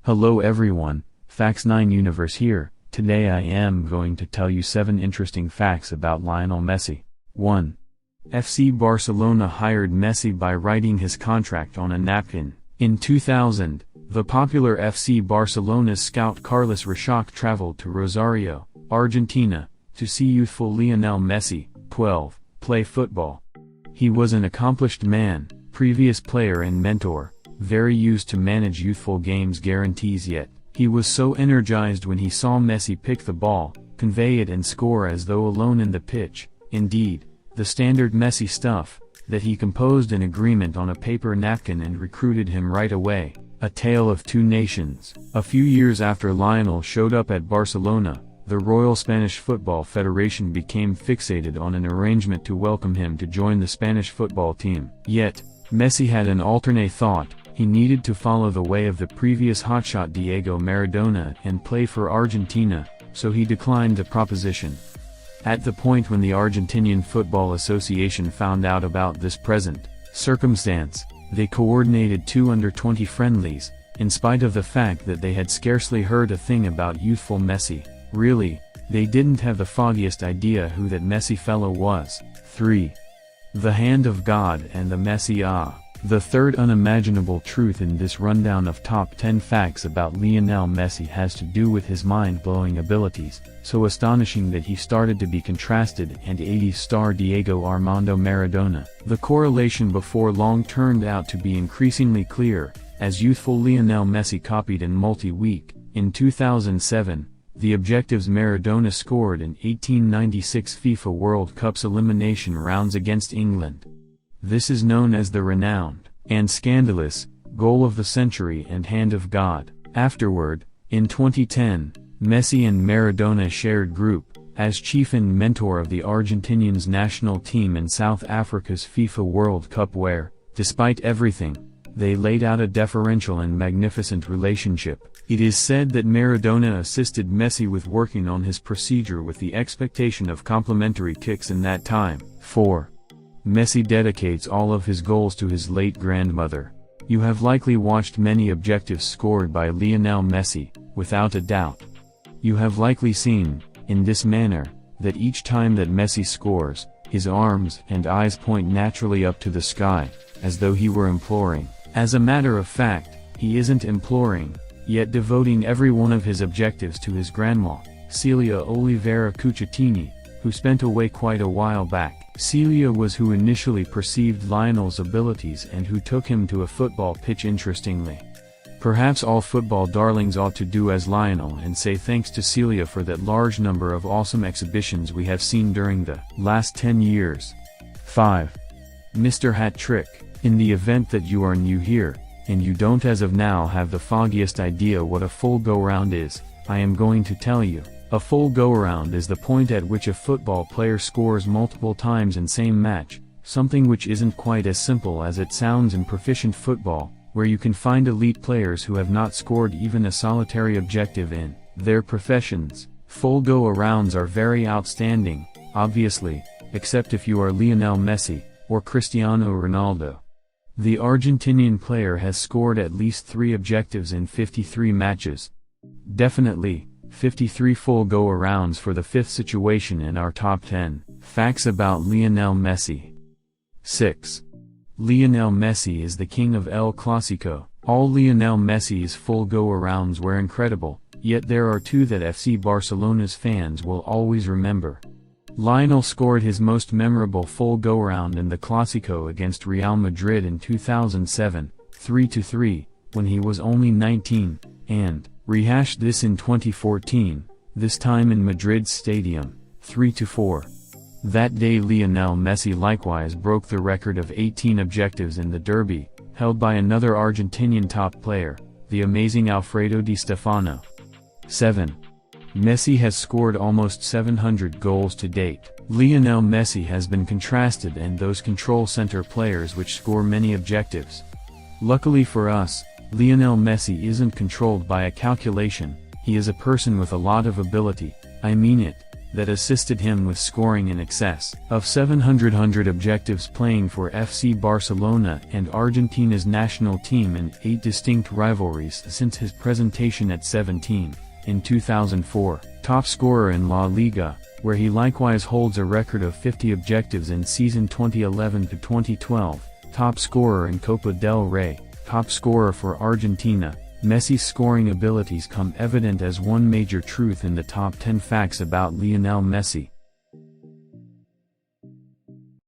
Hello everyone, Facts 9 Universe here. Today I am going to tell you 7 interesting facts about Lionel Messi. 1. FC Barcelona hired Messi by writing his contract on a napkin. In 2000, the popular FC Barcelona's scout Carlos Reixach traveled to Rosario, Argentina, to see youthful Lionel Messi, 12, play football. He was an accomplished man, previous player and mentor, very used to manage youthful games guarantees, yet he was so energized when he saw Messi pick the ball, convey it and score as though alone in the pitch, indeed, the standard Messi stuff, that he composed an agreement on a paper napkin and recruited him right away. A tale of two nations. A few years after Lionel showed up at Barcelona, the Royal Spanish Football Federation became fixated on an arrangement to welcome him to join the Spanish football team. Yet, Messi had an alternate thought. He needed to follow the way of the previous hotshot Diego Maradona and play for Argentina, so he declined the proposition. At the point when the Argentinian Football Association found out about this present circumstance, they coordinated 2 under-20 friendlies, in spite of the fact that they had scarcely heard a thing about youthful Messi. Really, they didn't have the foggiest idea who that Messi fellow was. 3. The hand of God and the Messi ah. The third unimaginable truth in this rundown of top 10 facts about Lionel Messi has to do with his mind-blowing abilities, so astonishing that he started to be contrasted and 80s star Diego Armando Maradona. The correlation before long turned out to be increasingly clear, as youthful Lionel Messi copied in multi-week. In 2007, the objectives Maradona scored in 1896 FIFA World Cup's elimination rounds against England. This is known as the renowned, and scandalous, goal of the century and hand of God. Afterward, in 2010, Messi and Maradona shared group, as chief and mentor of the Argentinians national team in South Africa's FIFA World Cup where, despite everything, they laid out a deferential and magnificent relationship. It is said that Maradona assisted Messi with working on his procedure with the expectation of complementary kicks in that time. 4. Messi dedicates all of his goals to his late grandmother. You have likely watched many objectives scored by Lionel Messi, without a doubt. You have likely seen, in this manner, that each time that Messi scores, his arms and eyes point naturally up to the sky, as though he were imploring. As a matter of fact, he isn't imploring, yet devoting every one of his objectives to his grandma, Celia Oliveira Cuccittini, who spent away quite a while back. Celia was who initially perceived Lionel's abilities and who took him to a football pitch. Interestingly, perhaps all football darlings ought to do as Lionel and say thanks to Celia for that large number of awesome exhibitions we have seen during the last 10 years. 5. Mr. Hat Trick. In the event that you are new here, and you don't as of now have the foggiest idea what a full go-round is, I am going to tell you. A full go-around is the point at which a football player scores multiple times in same match, something which isn't quite as simple as it sounds in proficient football, where you can find elite players who have not scored even a solitary objective in their professions. Full go-arounds are very outstanding, obviously, except if you are Lionel Messi, or Cristiano Ronaldo. The Argentinian player has scored at least 3 objectives in 53 matches. Definitely, 53 full go-arounds for the 5th situation in our top 10 facts about Lionel Messi. 6. Lionel Messi is the king of El Clasico. All Lionel Messi's full go-arounds were incredible, yet there are 2 that FC Barcelona's fans will always remember. Lionel scored his most memorable full go-around in the Clasico against Real Madrid in 2007, 3-3, when he was only 19, and rehashed this in 2014, this time in Madrid's stadium, 3-4. That day Lionel Messi likewise broke the record of 18 objectives in the derby, held by another Argentinian top player, the amazing Alfredo Di Stefano. 7. Messi has scored almost 700 goals to date. Lionel Messi has been contrasted and those control center players which score many objectives. Luckily for us, Lionel Messi isn't controlled by a calculation, he is a person with a lot of ability, I mean it, that assisted him with scoring in excess of 700 objectives, playing for FC Barcelona and Argentina's national team in 8 distinct rivalries since his presentation at 17. In 2004, top scorer in La Liga, where he likewise holds a record of 50 objectives in season 2011-2012, top scorer in Copa del Rey, top scorer for Argentina. Messi's scoring abilities come evident as one major truth in the top 10 facts about Lionel Messi.